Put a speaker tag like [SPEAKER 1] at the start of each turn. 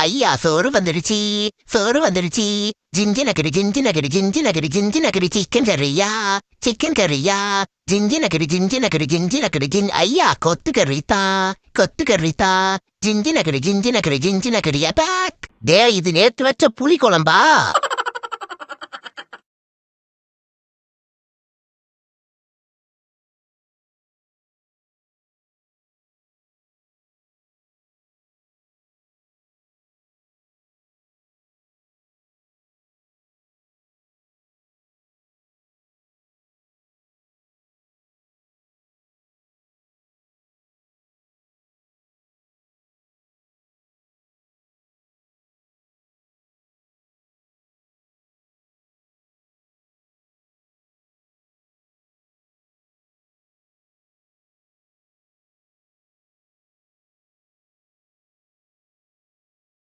[SPEAKER 1] ஐயா சோறு வந்துடுச்சு, சோறு வந்துடுச்சு. Ginger Nagari ginger Nagari ginger Nagari ginger Nagari chicken கறியா, chicken கறியா. Ginger Nagari ginger Nagari ginger Nagari ஐயா கொத்து கறித்தா, கொத்து கறித்தா. Ginger Nagari ginger Nagari ginger Nagari attack. டே இது நேத்து வச்ச புளி குழம்பா?